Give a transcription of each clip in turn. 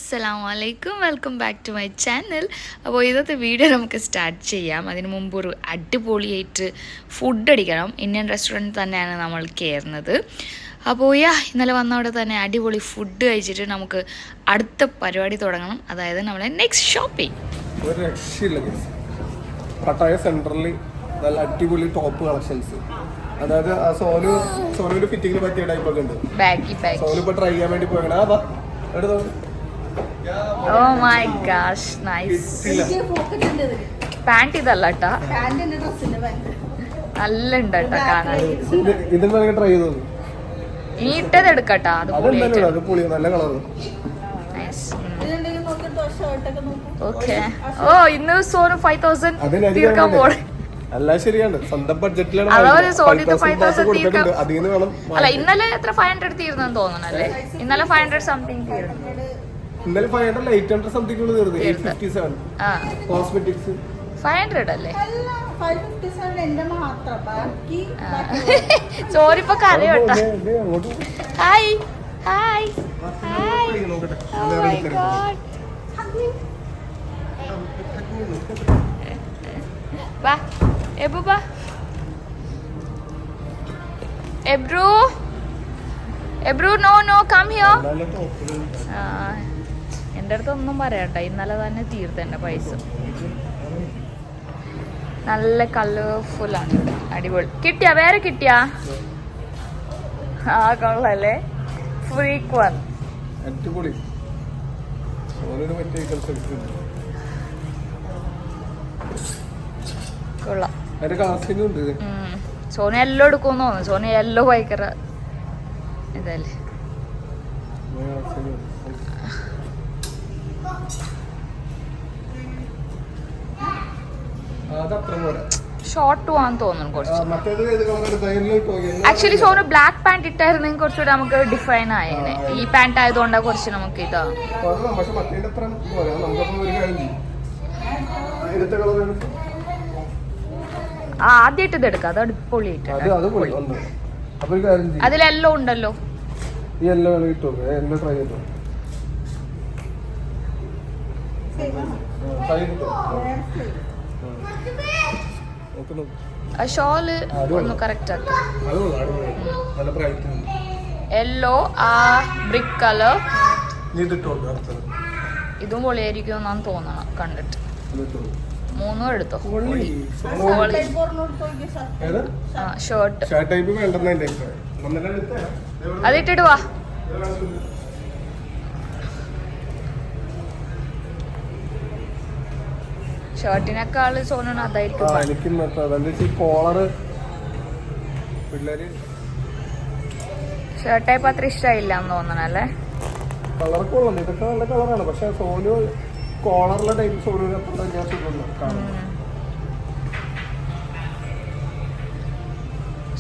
അസ്സലാമലൈക്കും, welcome back to my channel. അപ്പോൾ ഇന്നത്തെ വീഡിയോ നമുക്ക് സ്റ്റാർട്ട് ചെയ്യാം. അതിന് മുമ്പ് ഒരു അടിപൊളിയായിട്ട് ഫുഡ് അടിക്കണം. ഇന്ത്യൻ റെസ്റ്റോറൻറ്റ് തന്നെയാണ് നമ്മൾ കയറുന്നത്. അപ്പോൾ ഇന്നലെ വന്നവിടെ തന്നെ അടിപൊളി ഫുഡ് കഴിച്ചിട്ട് നമുക്ക് അടുത്ത പരിപാടി തുടങ്ങണം. അതായത് നമ്മളെ നെക്സ്റ്റ് ഷോപ്പിംഗ്. ഒരു രക്ഷയില്ല, പട്ടായ സെൻട്രലിൽ നല്ല അടിപൊളി ടോപ്പ് കളക്ഷൻസ്. അതായത് സോനുവിന്റെ ഫിറ്റിങ്ങിന് പറ്റിയ ടൈപ്പ് ഒക്കെ ഉണ്ട്. സോനു ഇപ്പൊ ട്രൈ ചെയ്യാൻ വേണ്ടി പോയാണ്. Oh my gosh, nice. Pant ഇതല്ല കേട്ടാ, നല്ല ഉണ്ട് കേട്ടോ കാണാൻ. ഇതിൽ ട്രൈ ചെയ്തോ, ഇനി ഇട്ടത് എടുക്കട്ടാ. അത് നല്ല കളർ. ഓക്കെ. ഓ, ഇന്ന് സോനു 5000 തീർക്കാൻ പോണേ. എല്ലാം ശരിയാണ്, സ്വന്തം ബഡ്ജറ്റിലാണ്. അല്ല, ഇന്നലെ എത്ര 500 തീർന്നെന്ന് തോന്നണല്ലേ? ഇന്നലെ 500 സംതിങ് തീർന്നു. ഇന്നലെ 500 800 സംതിങ് തീർന്നു. 857 കോസ്മെറ്റിക്സ് 500 അല്ലേ? സോറി, ഇപ്പൊ കരയോട്ടാ. Hi hi hi. Oh my god. വാ എബു, വാ Ebru. Ebru, no no, come here. എൻ്റെ അടുത്ത് ഒന്നും പറയട്ടെ, ഇന്നലെ തന്നെ തീർത്ത എൻ്റെ പൈസ. നല്ല കളർഫുൾ ആണ്, അടിപൊളി. കിട്ടിയാ? വേറെ കിട്ടിയാ? കൊള്ളല്ലേ, ഫ്രീക്ക് വൺ. അടിപൊളി. കൊള്ളാം. സോനു എല്ലോ എടുക്കുമെന്ന് തോന്നുന്നു. സോനു എല്ലോ ഭയങ്കര ഇതല്ലേ. ഷോർട്ട് ആണെന്ന് തോന്നുന്നു കുറച്ച്. ആക്ച്വലി സോനു ബ്ലാക്ക് പാന്റ് ഇട്ടായിരുന്നെങ്കിൽ കുറച്ചുകൂടെ നമുക്ക് ഡിഫൈൻ ആയേനെ. ഈ പാന്റ് ആയതുകൊണ്ടാ കുറച്ച് നമുക്ക് ഇതാ. ആദ്യമായിട്ട് ഇത് എടുക്കാം, അത് അടിപൊളിയായിട്ട്. അതിലെല്ലോ ഉണ്ടല്ലോ. ഷോള് ഒന്ന് കറക്റ്റ് ആക്കാം. യെല്ലോ, ആ ബ്രിക്ക് കളർ, ഇതും പൊളിയായിരിക്കും എന്നാണ് തോന്നണം കണ്ടിട്ട്. മൂന്നും എടുത്തോ. ഷർട്ട് അതിട്ടിട്ട് വാ. ഷർട്ടിനേക്കാള് സോനു അതായിരിക്കും. ഷർട്ട് ടൈപ്പ് അത്ര ഇഷ്ടമായില്ല എന്ന് തോന്നണല്ലേ. ഇതൊക്കെ നല്ല കളറാണ്, പക്ഷെ സോനു കോളറിലെ ടൈപ്പ് സോനു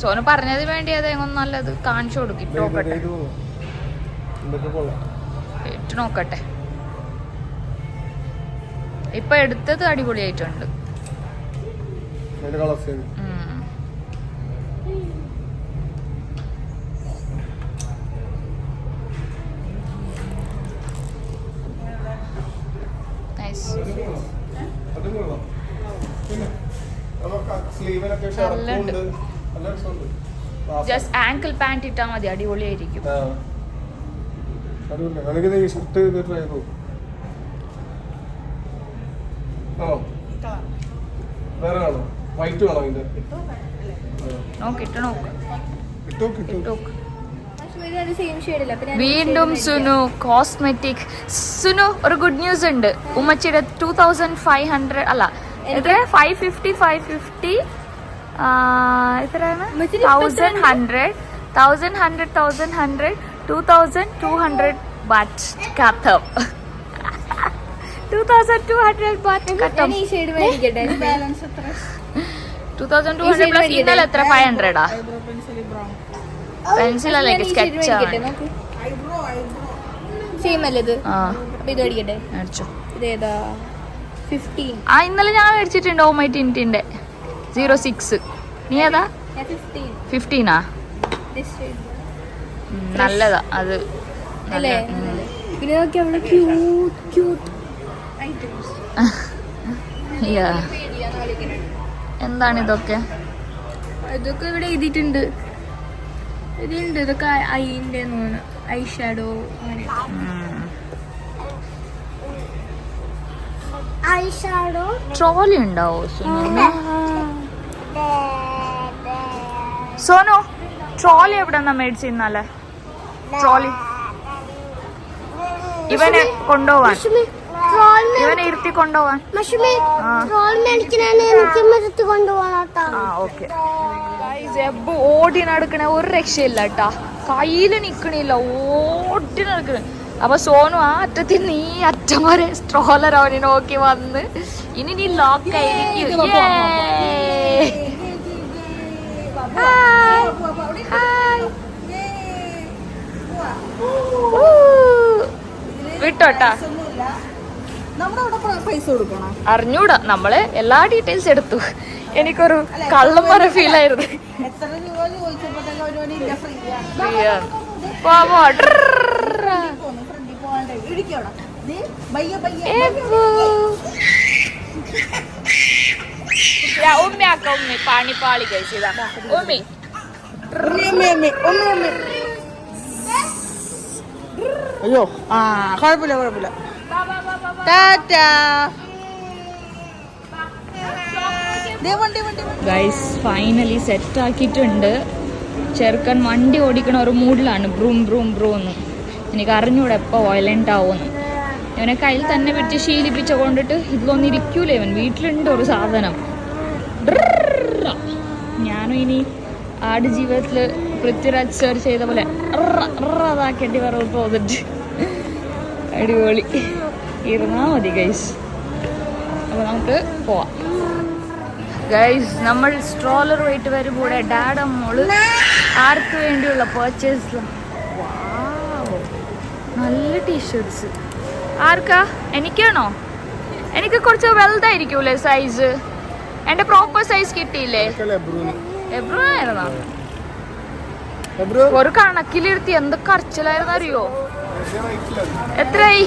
സോനു പറഞ്ഞത് വേണ്ടി അതെങ്ങനെ നല്ലത് കാണിച്ചു കൊടുക്കും. ഇട്ട് നോക്കട്ടെ. ഇപ്പൊ എടുത്തത് അടിപൊളിയായിട്ടുണ്ട്. ജസ്റ്റ് ആങ്കിൾ പാന്റ് ഇട്ടാ മതി, അടിപൊളിയായിരിക്കും. വീണ്ടും സുനു കോസ്മെറ്റിക്. സുനു, ഒരു ഗുഡ് ന്യൂസ് ഉണ്ട്. ഉമ്മച്ചിയുടെ 2500 അല്ല, 550 എത്രയാണ്? 1100 2200 baht ഖത്തം. 2200 baht ഖത്തം. 2200 പ്ലസ് ഇന്നലെ എത്ര? 500 ആ? പെൻസിൽ അല്ലേ, സ്കെച്ച് ഇന്നലെ ഞാൻ മേടിച്ചിട്ടുണ്ട്. ഓമൈ ടിൻറ്റിന്റെ 06. നീ ഏതാ? 15 നല്ലതാ അത്. പിന്നെ നോക്കി അവിടെ ക്യൂട്ട് ക്യൂട്ട് ഐറ്റംസ്. എന്താണ് ഇതൊക്കെ? ഇതൊക്കെ ഇവിടെ എഴുതിയിട്ടുണ്ട്. ഇതുണ്ട്, ഇതൊക്കെ ഐൻ്റെ ഐ ഷാഡോ അങ്ങനെ. ട്രോളി ഉണ്ടാവോ സോനു? ട്രോളി എവിടെന്നാ മേടിച്ചിരുന്നാലേ? ട്രോളി ഇവനെ കൊണ്ടുപോവാൻ, ഇവനെ ഇരുത്തി കൊണ്ടുപോവാൻ. ഓടി നടക്കണ ഒരു രക്ഷയില്ല കേട്ടാ, കയ്യില് നിക്കണില്ല, ഓടി നടക്കണ. അപ്പൊ സോനു ആ അറ്റത്തിൽ നീ അറ്റം വരെ സ്ട്രോളർ അവനെ നോക്കി വന്ന്, ഇനി നീ ലോക്കായിരിക്കും. വിട്ടോട്ടാ, അറിഞ്ഞൂടാ. നമ്മള് എല്ലാ ഡീറ്റെയിൽസ് എടുത്തു. എനിക്കൊരു കള്ളന്മാര ഫീൽ ആയിരുന്നു. ഉമ്മി ആക്ക, ഉമ്മി പാണിപ്പാളി കഴിച്ചതാ. ഉമ്മി അയ്യോ, ആ കുഴപ്പമില്ല കുഴപ്പമില്ല. ഗൈസ് ഫൈനലി സെറ്റ് ആക്കിയിട്ടുണ്ട്. ചെറുക്കൻ വണ്ടി ഓടിക്കണ ഒരു മൂഡിലാണ്, ബ്രൂം ബ്രൂം ബ്രൂന്ന്. എനിക്ക് അറിഞ്ഞൂടെ എപ്പോൾ വയലന്റ് ആവുമെന്ന്. ഇവനെ കയ്യിൽ തന്നെ പിടിച്ച് ശീലിപ്പിച്ച കൊണ്ടിട്ട് ഇതിലൊന്നും ഇരിക്കൂല. ഇവൻ വീട്ടിലുണ്ട് ഒരു സാധനം. ഞാനും ഇനി ആട് ജീവിതത്തിൽ പൃഥ്വിരാജ് സർ ചെയ്ത പോലെ അതാക്കേണ്ടി പറഞ്ഞു തോന്നിട്ട് അടിപൊളി ഇരുന്നാ മതി ഗൈസ്. അപ്പൊ നമുക്ക് പോവാം ഗൈസ്. നമ്മൾ സ്ട്രോളറുമായിട്ട് വരുമ്പോൾ ഡാഡ മോള് ആർക്ക് വേണ്ടിയുള്ള പർച്ചേസ്. നല്ല ടീഷർട്സ്. ആർക്കാ? എനിക്കാണോ? എനിക്ക് കുറച്ച് വലുതായിരിക്കൂലേ സൈസ്? എന്റെ പ്രോപ്പർ സൈസ് കിട്ടിയില്ലേ? എബ്രുവായിരുന്നോ? ഒരു കണക്കിലിരുത്തി എന്തൊക്കെ അറച്ചിലായിരുന്നു അറിയോ? എത്രയായി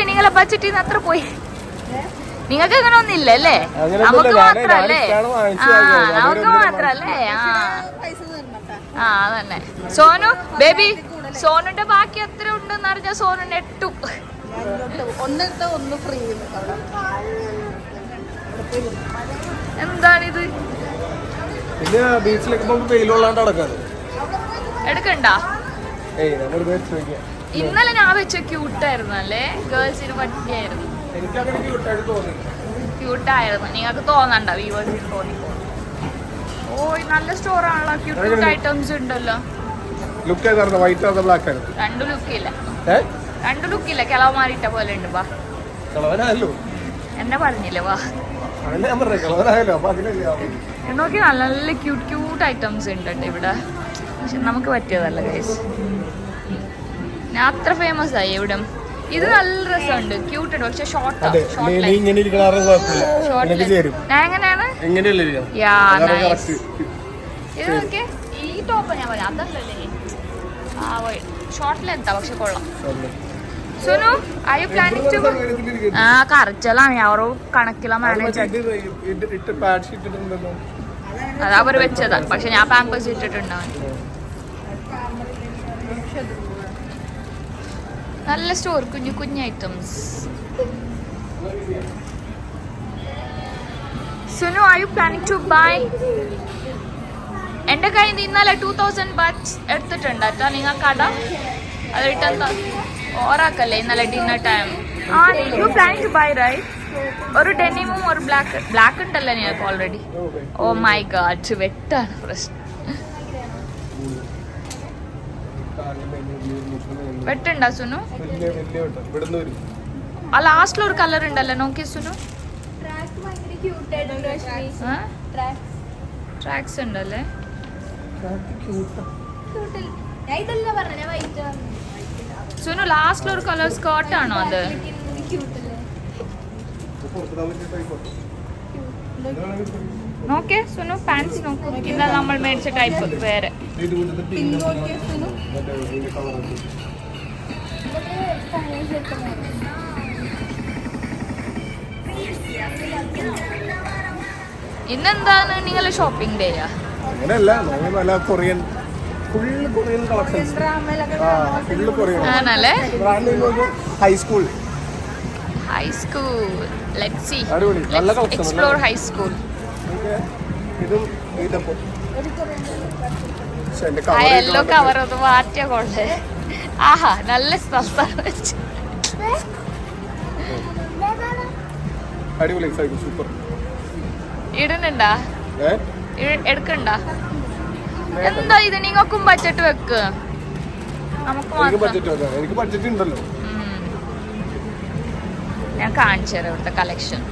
നിങ്ങളെ ബഡ്ജറ്റിൽ നിന്ന് എത്ര പോയി? നിങ്ങൾക്ക് അങ്ങനെ ഒന്നില്ല അല്ലേ? നമുക്ക് മാത്രല്ലേ? നമുക്ക് മാത്രല്ലേ? ആ അതന്നെ. സോനു ബേബി, സോനുന്റെ ബാക്കി എത്ര ഉണ്ടെന്ന് അറിഞ്ഞാൽ സോനു നെട്ടു. എന്താണിത്? എടുക്കണ്ട. ഇന്നലെ ഞാൻ വെച്ച ക്യൂട്ടായിരുന്നു അല്ലേ? ഗേൾസിന് പറ്റിയായിരുന്നു, ക്യൂട്ടായിരുന്നു. നിങ്ങൾക്ക് തോന്നണ്ട, വ്യൂവേഴ്സിന് തോന്നിപ്പോ. ഓ നല്ല സ്റ്റോറാണല്ലോ, ക്യൂട്ട് ഐറ്റംസ് ഉണ്ടല്ലോ. രണ്ടു ലുക്കില്ല, കിളവന്മാരിട്ട പോലെ ഉണ്ട്. വാ, എന്നെ പറഞ്ഞില്ലേ? വാ നോക്കി, നല്ല നല്ല ക്യൂട്ട് ഐറ്റംസ് ഉണ്ട് ഇവിടെ. പക്ഷെ നമുക്ക് പറ്റിയതല്ല ഗൈസ്. ഞാൻ അത്ര ഫേമസ് ആയി ഇവിടെ. ഇത് നല്ല രസമുണ്ട്, ക്യൂട്ട് ഉണ്ട്. പക്ഷെ ഷോർട്ടാണ്. ഇത് നോക്കിയേ, ഈ ടോപ്പ് ഞാൻ പറയാം അതല്ലേ. ഷോർട്ട് ലെങ്താ പക്ഷെ കൊള്ളാം. Sunu, are you planning to go? കറച്ചലാണ് ഞാൻ ഒരു കണക്കില മാനേജ്. അത് അവർ വെച്ചതാ, പക്ഷെ ഞാൻ പാമ്പേഴ്സ് ഇട്ടിട്ടുണ്ടാവും. നല്ല സ്റ്റോർ, കുഞ്ഞു items. Sunu, are you planning to buy? എന്റെ കയ്യിൽ നിന്ന് ഇന്നലെ 2000 ബാറ്റ് എടുത്തിട്ടുണ്ട് കേട്ടോ. നിങ്ങൾ കട അത് റിട്ടേൺ ഓറാക്കല്ലേ ഇന്നലെ dinner time. You planning to buy right? ഒരു ഡെനിമും ഒരു ബ്ലാക്ക് ഉണ്ടല്ലോ നിങ്ങൾക്ക് ഓൾറെഡി. ഓ മൈ ഗാഡ്, വെട്ടാണ് പ്രശ്നം. വെട്ടുണ്ടോ സുനു? ആ ലാസ്റ്റിൽ ഒരു കളർ ഉണ്ടല്ലോ, നോക്കി സുനു. ട്രാക്സ് ഉണ്ടല്ലേ? സുനു, ലാസ്റ്റിൽ ഒരു കളർ സ്കേർട്ട് ആണോ അത്? നോക്കേ സുനു, പാൻസ് നോക്കൂ. ഇന്നലെ നമ്മൾ മേടിച്ച ടൈപ്പ് വേറെ. ഇന്നെന്താണ് നിങ്ങളെ ഷോപ്പിംഗ് ഡേയാ? അങ്ങനെയല്ല, നല്ല Korean full Korean collections. Full Korean ആണല്ലേ? Brand high school. Let's see. അടിപൊളി, നല്ല കളക്ഷൻ. Explore high school. ഇതും ഇതപ്പോ ആ യെല്ലോ കവർ ഒന്ന് മാറ്റിയ കൊള്ളേ. ആഹാ, നല്ല സ്ഥലത്താണ് വെച്ച്. അടിപൊളി സൈക്കിൾ, സൂപ്പർ. ഇടുന്നുണ്ടാ? എടുക്കണ്ട? എന്താ ഇത്, നിങ്ങൾക്കും ബഡ്ജറ്റ് വെക്ക്. നമുക്ക് എനിക്ക് ബഡ്ജറ്റ് ഉണ്ടല്ലോ. ഞാൻ കാണിച്ചു തരാം ഇവിടുത്തെ കളക്ഷൻ.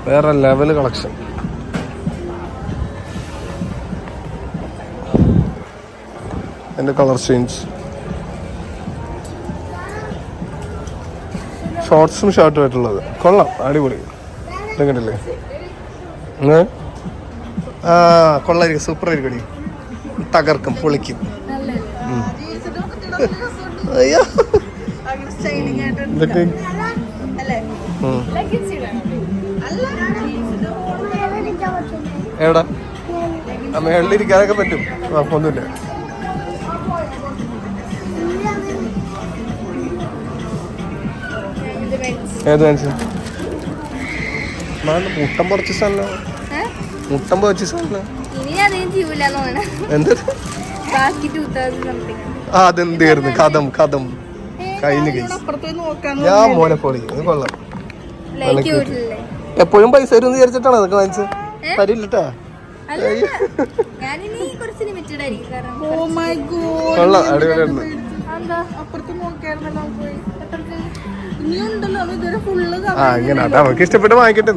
വേറെ ലെവൽ കളക്ഷൻ. എൻ്റെ കളർ ചേഞ്ച്. ഷോർട്ട്സും ഷർട്ടും ആയിട്ടുള്ളത് കൊള്ളാം, അടിപൊളി. ഇതെങ്ങനല്ലേ? ആ കൊള്ളായിരിക്കും, സൂപ്പർ ആയിരിക്കും. തകർക്കും, പൊളിക്കും. അയ്യോ ഇതൊക്കെ എവിടെ മേളിലിരിക്കാനൊക്കെ പറ്റും, കുഴപ്പമൊന്നുമില്ല. ഏത് മനസ്സിൽ മുട്ടം പറിച്ച സ്ഥലം, മുട്ടം പറിച്ച സ്ഥലം എന്താ? ആ അതെന്തായിരുന്നു കഥം കഥം കഴിഞ്ഞ ഞാൻ മോനെ പൊളി. ഇത് കൊള്ളാം. എപ്പോഴും പൈസ വരും വിചാരിച്ചിട്ടാണ് അതൊക്കെ വാങ്ങിച്ചത്. തരില്ലട്ടാ. കൊള്ളാം, അടിപൊളിയായിരുന്നു. ആ ഇങ്ങനെ അതാ അവർക്ക് ഇഷ്ടപ്പെട്ട് വാങ്ങിക്കട്ടെ.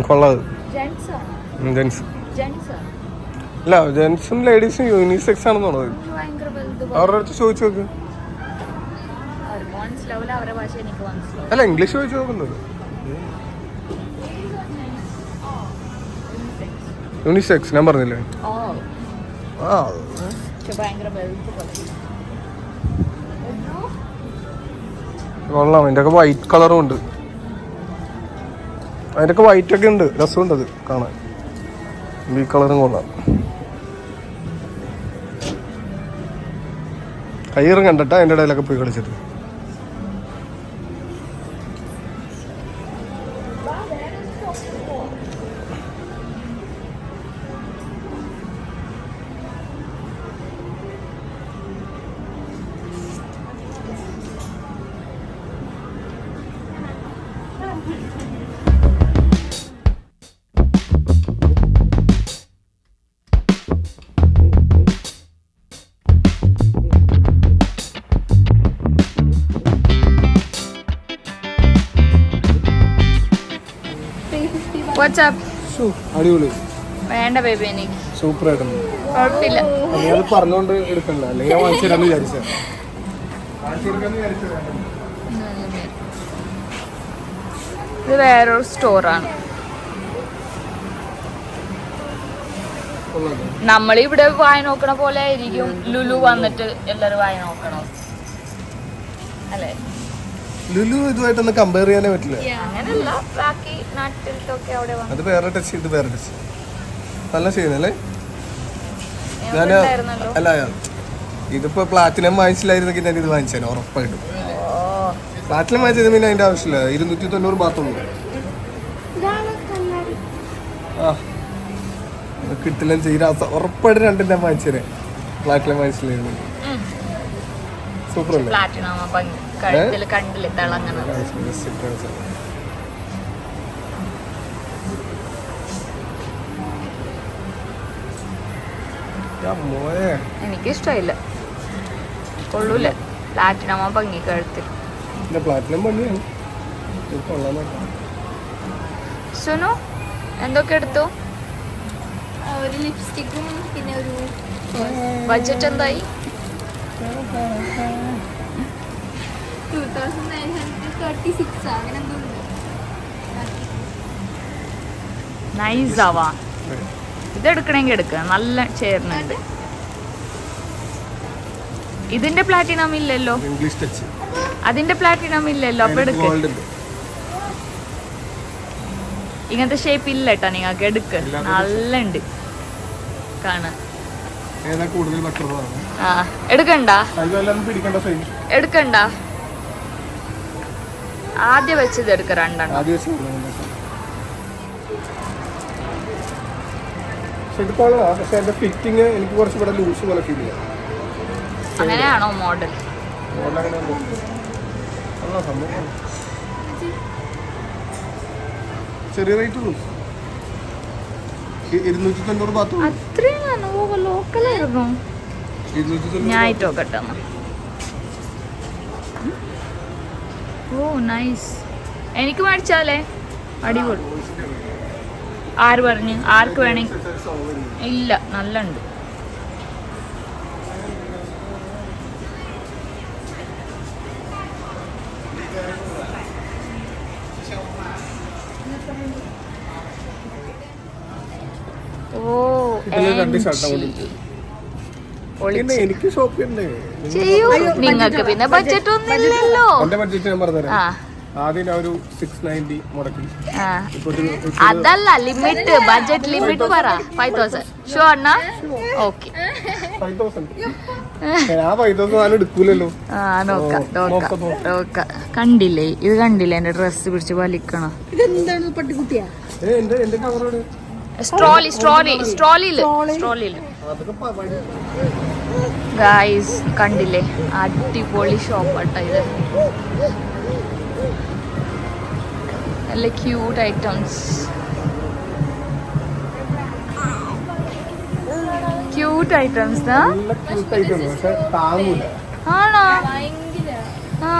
കൊള്ളത് ജെൻസ് അല്ല, ജെൻസും ലേഡീസും യൂണിസെക്സ് ആണെന്ന് തോന്നുന്നത്. അവരുടെ അടുത്ത് ചോദിച്ചു നോക്ക്. അല്ല ഇംഗ്ലീഷ് ചോദിച്ചു നോക്കുന്നത്. യൂണിസെക്സ് ഞാൻ പറഞ്ഞില്ലേ? ആ കൊള്ളാം. അതിൻ്റെ ഒക്കെ വൈറ്റ് കളറും ഉണ്ട്. അതിൻ്റെയൊക്കെ വൈറ്റ് ഒക്കെ ഉണ്ട്, രസമുണ്ട് അത് കാണാൻ. ഈ കളറും കൊള്ളാം. കയ്യിറും കണ്ടിട്ടാ അതിൻ്റെ ഇടയിലൊക്കെ പോയി കളിച്ചിട്ട്. അടിപൊളി. വേണ്ട ബേബി, എനിക്ക് സൂപ്പർ ആയിട്ടുണ്ട്. കുഴപ്പമില്ല. ഞാൻ പറഞ്ഞോണ്ട് എടുക്കണ്ട, അല്ലെങ്കിൽ ഞാൻ വാങ്ങിച്ചു തരാന്ന് വിചാരിച്ചത്. ഇത് വേറൊരു സ്റ്റോറാണ്. നമ്മളിവിടെ വായി നോക്കണ പോലെ ആയിരിക്കും ലുലു വന്നിട്ട് എല്ലാരും വായി നോക്കണം അല്ലേ? ലുലു ഇതുമായിട്ടൊന്നും കമ്പയർ ചെയ്യാനേ പറ്റില്ല. അങ്ങനെയല്ല, ബാക്കി നാട്ടിലൊക്കെ അവിടെ അത് വേറെ ടച്ച്, ഇത് വേറെ ടച്ച്. നല്ല ചെയ്യുന്നല്ലേ? ഞാൻ അല്ല, ഇതിപ്പോ പ്ലാറ്റിനം വാങ്ങിച്ചില്ലായിരുന്നെങ്കിൽ ഞാൻ ഇത് വാങ്ങിച്ചേനെ ഉറപ്പായിട്ടും. പ്ലാറ്റിനം വാങ്ങിച്ചത് പിന്നെ അതിന്റെ ആവശ്യമില്ല. 290 ബാത്തൊന്നും കിട്ടില്ല ചെയ്ത ഉറപ്പായിട്ട് രണ്ടും ഞാൻ വാങ്ങിച്ചേനെ. പ്ലാറ്റിനം വാങ്ങിച്ചില്ലായിരുന്നു. സൂപ്പർ അല്ലേ? എനിക്കിഷ്ടമില്ല, കൊള്ളൂല. പ്ലാറ്റിനം ഭംഗി കഴുത്തിൽ. പ്ലാറ്റിനം ഭംഗിയാണ്. സുനു എന്തൊക്കെ എടുത്തു? ഒരു ലിപ്സ്റ്റിക്കും പിന്നെ ഒരു ബഡ്ജറ്റ് എന്തായി? 2936 അങ്ങനെ എന്തോ ഉണ്ട്. നൈസാവാ. ഇതെടുക്കണമെങ്കിൽ എടുക്കുക, നല്ല ചേർന്നുണ്ട്. ഇതിന്റെ പ്ലാറ്റിനം ഇല്ലല്ലോ. English touch. അതിന്റെ പ്ലാറ്റിനം ഇല്ലല്ലോ. അപ്പൊ എടുക്ക. ഇങ്ങനത്തെ ഷേപ്പ് ഇല്ല കേട്ടോ, നിങ്ങൾക്ക് എടുക്ക്. നല്ല ഉണ്ട് കാണാൻ. ആ എടുക്കണ്ട, എടുക്കണ്ട. ആദ്യം വെച്ചത് എടുക്ക, രണ്ടെണ്ണം. അങ്ങനെയാണോ മോഡൽ? ചെറിയ റേറ്റ് ഉള്ളൂ. 290 ബാത്ത്. അത്രയും ലോക്കലായിരുന്നു. ഞാൻ ഇട്ടോക്കട്ടെ. ഓ നൈസ്. എനിക്ക് മേടിച്ചാലേ അടിപൊളി. ആര് പറഞ്ഞു? ആർക്ക് വേണേ? ഇല്ല, നല്ല ഉണ്ട്. എനിക്ക് ഷോപ്പ് നിങ്ങൾക്ക് പിന്നെ ബഡ്ജറ്റ് ഒന്നും ഇല്ലല്ലോ. എന്റെ ബഡ്ജറ്റ് ഞാൻ പറഞ്ഞുതരാം. ആദ്യം ഒരു 690 മുടക്കി. അതല്ല ലിമിറ്റ്, ബഡ്ജറ്റ് ലിമിറ്റ് പറ. 5000 ഷുവർ അണ്ണാ? ഓക്കെ. 5000 ഞാൻ 5000 എടുക്കൂലല്ലോ. നോക്കാം. കണ്ടില്ലേ, ഇത് കണ്ടില്ലേ എന്റെ ഡ്രസ് പിടിച്ച് വലിക്കണം. സ്ട്രോളില് ഗായ്സ് കണ്ടില്ലേ, അടിപൊളി ഷോപ്പാട്ടോ ഇത്. നല്ല ക്യൂട്ട് ഐറ്റംസ്. ആണോ? ആ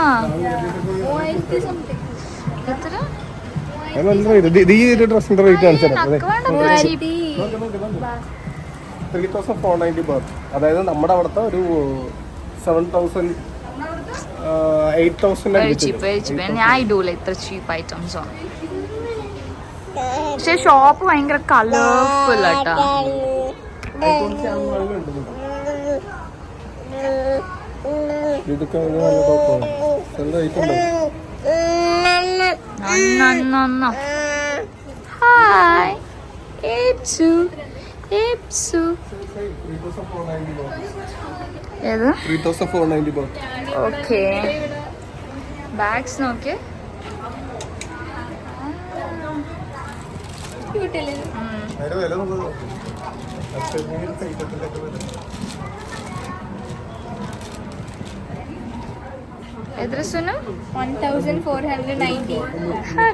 എത്ര? ഡ്രസ്സിന്റെ റേറ്റ് കാണിച്ചത് 3490 ബാത്ത്. അതായത് നമ്മുടെ അവിടുത്തെ ഒരു 7000 8000. ഞാൻ ഇടൂല ഇത്ര ചീപ്പ് ഐറ്റംസ് ആണ്. പക്ഷെ ഷോപ്പ് ഭയങ്കര കളർഫുൾ ആട്ടാ. ഇതൊക്കെ നല്ല ടോപ്പാണ്. ഹായ് ഏപ്സു. ഏത്? 3490 ബാത്ത്. ഓക്കെ. ബാഗ്സ് നോക്കിയേ. എത്ര സുനു? 1490.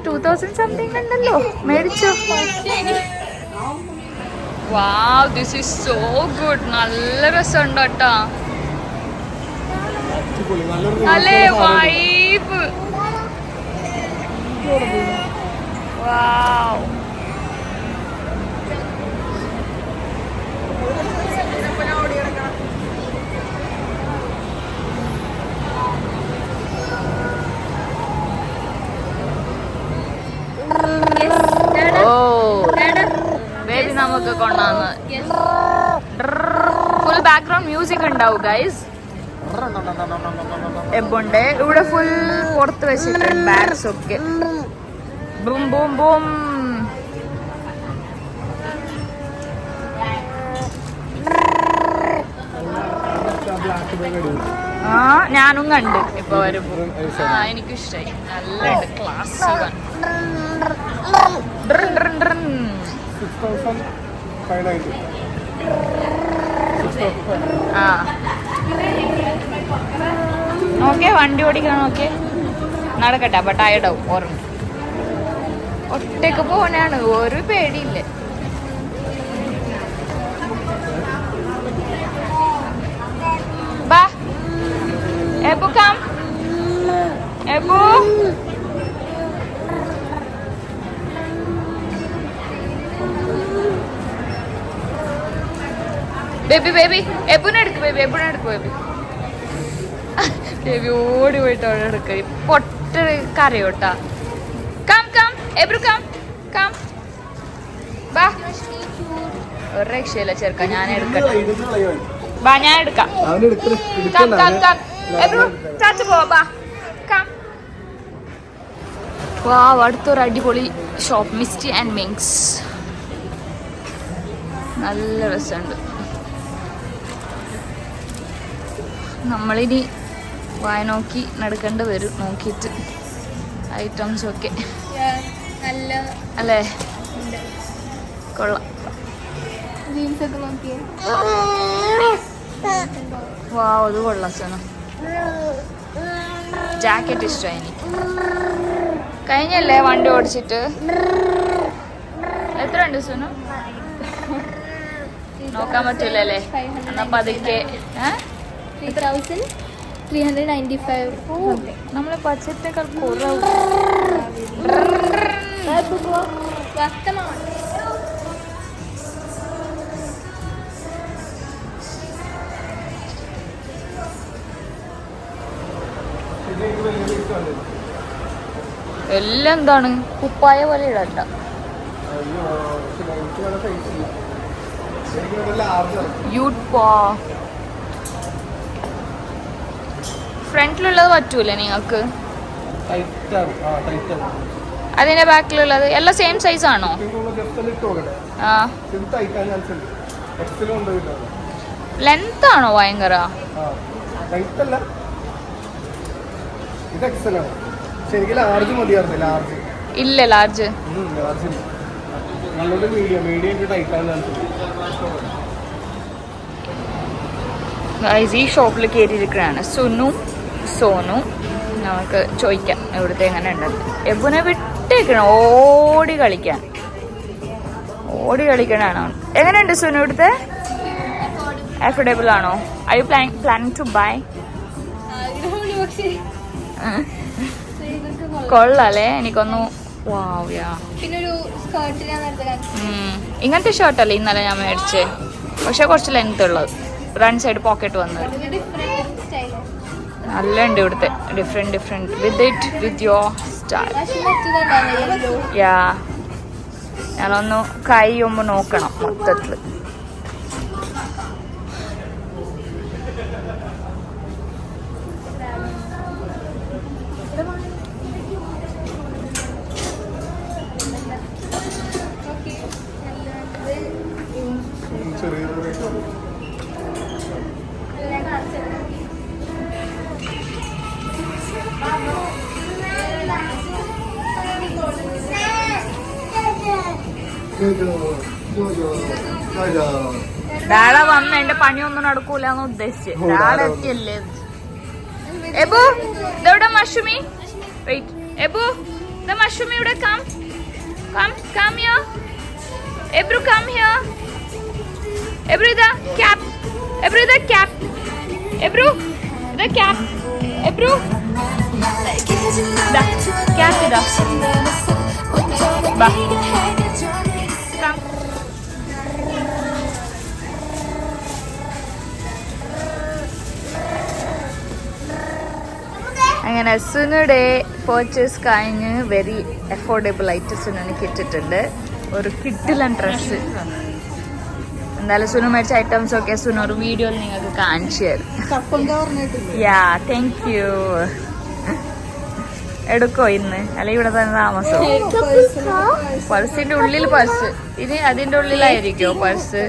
2000 സംതിങ് ഉണ്ടല്ലോ. മേടിച്ചോ. വാവ്, ദിസ് ഈസ് സോ ഗുഡ്. നല്ല രസമുണ്ട് കേട്ടോ. അല്ലേ വൈബ്. വാവ്. ബേബി നമുക്ക് കൊണ്ടാന്ന്. ബാക്ക്ഗ്രൗണ്ട് മ്യൂസിക് ഉണ്ടാവും ഗൈസ്. എബുണ്ട് ഇവിടെ ഫുൾ പുറത്ത് വെച്ചിട്ടുണ്ട് ബാഗ്സ് ഒക്കെ. Boom boom boom. ആ ഞാനും കണ്ട് ഇപ്പൊ വരുമ്പോ. ആ എനിക്കിഷ്ടായി. നല്ല ക്ലാസ്. ആ നോക്കേ വണ്ടി ഓടിക്കണം. നോക്കേ നടക്കട്ടെ. അപ്പൊ ടയർഡാവും. ഓർമ്മ ഒറ്റക്ക് പോനാണ്. ഒരു പേടിയില്ല. ബാ എബു കം. എബു ബേബി ബേബി എബുനെ എടുക്ക്. ബേബി എബുനെ എടുക്ക്. ബേബി ബേബി ഓടി പോയിട്ട് അവിടെ എടുക്ക. പൊട്ട കരയോട്ടാ. Come come Ebru come come. ബാ ഒരു രക്ഷയില്ല ചെറുക്ക. ഞാൻ എടുക്കട്ടെ. ബാ ഞാൻ എടുക്കാം. കം കം കം എബ്രു ചാച്ചു പോ. ബാ കം. വാ അടുത്തൊരു അടിപൊളി ഷോപ്പ്. Misty and Mings. നല്ല രസമുണ്ട്. നമ്മളിനി വായ നോക്കി നടക്കേണ്ടി വരും. നോക്കിയിട്ട് ഐറ്റംസ് ഒക്കെ അല്ലേ. കൊള്ളാം. വാ അത് കൊള്ളാം സോന. ജാക്കറ്റ് ഇഷ്ടമായി എനിക്ക്. കഴിഞ്ഞല്ലേ വണ്ടി ഓടിച്ചിട്ട്? എത്ര ഉണ്ട് സോനു? നോക്കാൻ പറ്റൂലല്ലേ? എന്നാ പതുക്കെ. 3,395. നമ്മളെ ബഡ്ജറ്റിനേക്കാൾ കുറവ്. എല്ലാം എന്താണ് കുപ്പായ പോലെ ഇടണ്ട. ഫ്രണ്ടിലുള്ളത് പറ്റൂലേ നിങ്ങൾക്ക്? അതിന്റെ ബാക്കിലുള്ളത് എല്ലാം സെയിം സൈസ് ആണോ? ആ ലെങ്ത് ആണോ ഭയങ്കര? ഇല്ല ലാർജ്. ഈ ഷോപ്പിൽ കയറിയിരിക്കുകയാണ് സുനും സോനും. നമുക്ക് ചോദിക്കാം ഇവിടുത്തെ എങ്ങനെ ഉണ്ടത്. എബുനെ വിട്ടേക്കണം ഓടി കളിക്കണാണ്. എങ്ങനെയുണ്ട് സുനു ഇവിടുത്തെ? അഫോർഡബിൾ ആണോ? I you planning to buy? കൊള്ളാല്ലേ? എനിക്കൊന്നു ഇങ്ങനത്തെ ഷർട്ടല്ലേ ഇന്നലെ ഞാൻ മേടിച്ചേ. പക്ഷെ കുറച്ച് ലെങ്ത് ഉള്ളത്. ഫ്രണ്ട് സൈഡ് പോക്കറ്റ് വന്നത് നല്ല ഉണ്ട് ഇവിടുത്തെ. Different with your style. Yeah ഞാനൊന്ന് കൈ ഒമ്പ് നോക്കണം മൊത്തത്തില്. ഡാള വന്ന എന്റെ പണിയൊന്നും നടക്കൂലെന്ന് ഉദ്ദേശിച്ച്. ഡാള എത്തിയല്ലേ. എബു ഇതെവിടെ മഷുമി? വെയിറ്റ് എബു ദ മഷുമി ഇവിടെ come here. Ebru come here. Ebru ഇതാ ക്യാപ്. എബ്രു ഇതാ ക്യാപ്. എബ്രു ഇതാ ക്യാപ്. എബ്രു ക്യാപ് ഇതാ. ബാ അങ്ങനെ സുനുടെ പർച്ചേസ് കഴിഞ്ഞ് വെരി അഫോർഡബിൾ ആയിട്ട് സുനുവിന് കിട്ടിയിട്ടുണ്ട്. ഒരു കിഡിലൻ ഡ്രസ്സ്. എന്തായാലും സുനു മേടിച്ച ഐറ്റംസ് ഒക്കെ സുനു ഒരു വീഡിയോയിൽ നിങ്ങൾക്ക് കാണിച്ചു തരും. കപ്പൊക്കെ പറഞ്ഞിട്ടില്ല. യാ താങ്ക് യു. എടുക്കോ ഇന്ന് അല്ലെ ഇവിടെ തന്നെ താമസോ? പഴ്സിന്റെ ഉള്ളിൽ പഴ്സ് ഇനി അതിന്റെ ഉള്ളിലായിരിക്കോ പഴ്സ്?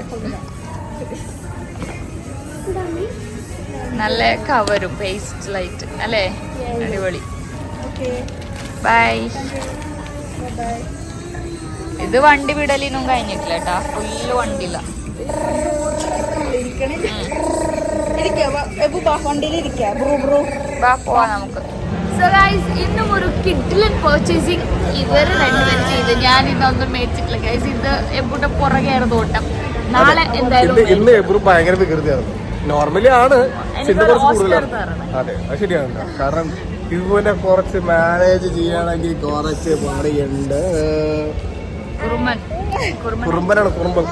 നല്ല കവരും പേസ്റ്റ് ലൈറ്റ് അല്ലേ? അടിപൊളി. ബൈ. ഇത് വണ്ടി വിടലിനും കഴിഞ്ഞിട്ടില്ല കേട്ടാ, ഫുള്ള് വണ്ടിയില്ല. പോവാ നമുക്ക്. സോ ഗൈസ് ഇന്നും ഒരു കിഡിലൻ പർച്ചേസിങ് ഇവര് രണ്ടുപേരും ചെയ്ത്, ഞാൻ ഇന്നൊന്നും മേടിച്ചിട്ടില്ല ഗൈസ്. ഇത് എബുടെ പുറകെയായിരുന്നു ഓട്ടം. നാളെ എന്തായാലും ഇന്ന് എബുറ് ഭയങ്കര വികൃതിയാണ്. നോർമലി ആണ്, കൂടുതലാണ്. അതെ അത് ശരിയാണ്. കാരണം ഇവനെ കുറച്ച് മാനേജ് ചെയ്യണമെങ്കിൽ കുറച്ച് പണിയുണ്ട്. കുറുമ്പനാണ്, കുറുമ്പൻ.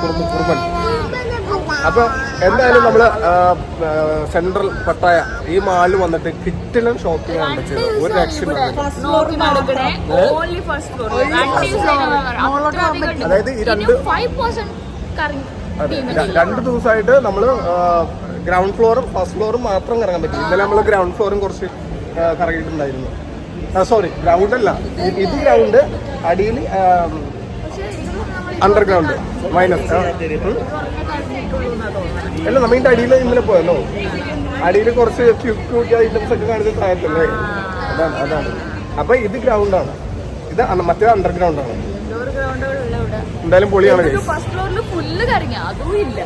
അപ്പൊ എന്തായാലും നമ്മള് സെൻട്രൽ പട്ടായ ഈ മാളിൽ വന്നിട്ട് കിറ്റിലും ഷോപ്പിംഗ് ആണ് ചെയ്തത്. ഒരു രക്ഷ. അതായത് ഈ 2 ദിവസമായിട്ട് നമ്മള് ഗ്രൗണ്ട് ഫ്ലോറും ഫസ്റ്റ് ഫ്ലോറും മാത്രം കറങ്ങാൻ പറ്റും. ഇന്നലെ നമ്മള് ഗ്രൗണ്ട് ഫ്ലോറും കുറച്ച് കറങ്ങിയിട്ടുണ്ടായിരുന്നു. സോറി, ഗ്രൗണ്ട് അല്ല, ഇത് ഗ്രൗണ്ട്, അടിയിൽ അണ്ടർഗ്രൗണ്ട് മൈനസ്. അല്ല, നമ്മ ഇതിന്റെ അടിയിൽ ഇന്നലെ പോയല്ലോ. അടിയിൽ കുറച്ച് ക്യൂട്ട് ഐറ്റംസ് ഒക്കെ കാണിച്ച താഴത്തല്ലേ, അതാണ്. അപ്പൊ ഇത് ഗ്രൗണ്ടാണ്, ഇത് മറ്റേ അണ്ടർഗ്രൗണ്ട് ആണ്. എന്തായാലും പൊളിയാണ്. ഫസ്റ്റ് ഫ്ലോറിൽ ഫുള്ള് കറങ്ങി, അതും ഇല്ല.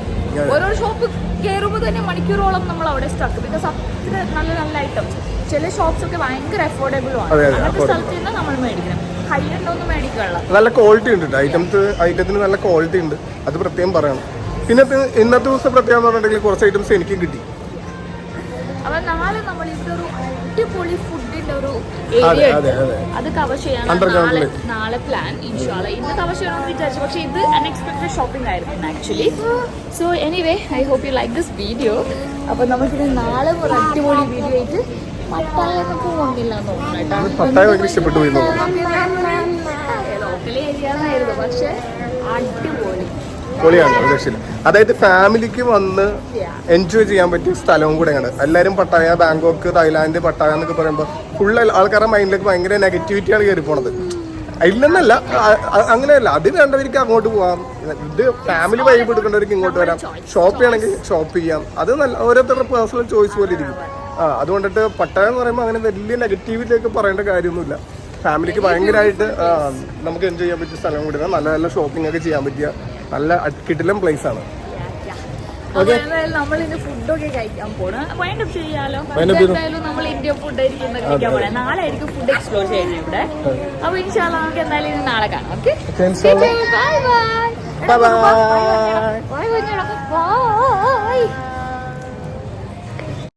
ഓരോ ഷോപ്പ് കയറുമ്പോൾ തന്നെ മണിക്കൂറോളം നമ്മൾ അവിടെ സ്റ്റക്ക്. ബിക്കോസ് അത്ര നല്ല നല്ല ഐറ്റംസ്. ചില ഷോപ്സ് ഒക്കെ ഭയങ്കര അഫോർഡബിളും ആണ്. അങ്ങനത്തെ സ്ഥലത്ത് നിന്ന് നമ്മൾ മേടിക്കണം. ഹൈ എൻഡ് ഒന്നും മേടിക്കാനുള്ള നല്ല ക്വാളിറ്റി ഉണ്ട്. ഐറ്റത്തിന് നല്ല ക്വാളിറ്റി ഉണ്ട്, അത് പ്രത്യേകം പറയണം. പിന്നെ ഇന്നത്തെ ദിവസം പ്രത്യേകം പറഞ്ഞിട്ടുണ്ടെങ്കിൽ കുറച്ച് ഐറ്റംസ് എനിക്ക് കിട്ടി. അപ്പൊ നാളെ നമ്മൾ ഇവിടെ ഒരു അടിപൊളി ഫുഡിന്റെ ഒരു ഏരിയ ഉണ്ട്, അത് കവർ ചെയ്യാനാണ് നാളെ പ്ലാൻ. ഇൻഷാല്ല ഇന്ന് കവർ ചെയ്യണമെന്ന് വിചാരിച്ചു, പക്ഷെ ഇത് അൺഎക്സ്പെക്ടഡ് ഷോപ്പിംഗ് ആയിരുന്നു actually. So anyway, I hope you like this video. അപ്പൊ നമുക്കിത് നാളെ ഒരു അടിപൊളി വീഡിയോ ആയിട്ട് പട്ടായൊന്നും പോകുന്നില്ല എന്ന് തോന്നുന്നു. ഇഷ്ടപ്പെട്ടു ലോക്കൽ ഏരിയ പക്ഷെ അടിപൊളി പൊളിയാണ്, രക്ഷയില്ല. അതായത് ഫാമിലിക്ക് വന്ന് എൻജോയ് ചെയ്യാൻ പറ്റിയ സ്ഥലവും കൂടെയാണ്. എല്ലാവരും പട്ടായ, ബാങ്കോക്ക്, തായ്ലാന്റ്, പട്ടായ എന്നൊക്കെ പറയുമ്പോൾ ഫുള്ള് ആൾക്കാരുടെ മൈൻഡിലേക്ക് ഭയങ്കര നെഗറ്റിവിറ്റിയാണ് കയറി പോണത്. ഇല്ലെന്നല്ല, അങ്ങനെയല്ല. അത് വേണ്ടവർക്ക് അങ്ങോട്ട് പോവാം. ഇത് ഫാമിലി വൈബ് എടുക്കേണ്ടവർക്ക് ഇങ്ങോട്ട് വരാം. ഷോപ്പ് ചെയ്യണമെങ്കിൽ ഷോപ്പ് ചെയ്യാം. അത് നല്ല ഓരോരുത്തരുടെ പേഴ്സണൽ ചോയ്സ് പോലെ ഇരിക്കും. അതുകൊണ്ടിട്ട് പട്ടായ എന്ന് പറയുമ്പോൾ അങ്ങനെ വലിയ നെഗറ്റിവിറ്റിയൊക്കെ പറയേണ്ട കാര്യമൊന്നുമില്ല. ഫാമിലിക്ക് ഭയങ്കരമായിട്ട് നമുക്ക് എൻജോയ് ചെയ്യാൻ പറ്റിയ സ്ഥലം കൂടിയാണ്. നല്ല നല്ല ഷോപ്പിംഗ് ഒക്കെ ചെയ്യാൻ പറ്റിയ നല്ല കിടിലം പ്ലേസ് ആണ്. നമ്മളിന്ന് ഫുഡൊക്കെ കഴിക്കാൻ പോണ്. വൈൻഡപ്പ് ചെയ്യാലോ. എന്തായാലും നമ്മൾ ഇന്ത്യൻ ഫുഡ് ആയിരിക്കും കഴിക്കാൻ പോണേ. നാളെ ആയിരിക്കും ഫുഡ് എക്സ്പ്ലോർ ചെയ്യുന്നത് ഇവിടെ. അപ്പൊ ഇൻഷാല്ലാ നമുക്ക് എന്തായാലും ഇത് നാളെ കാണാം. Okay, bye bye.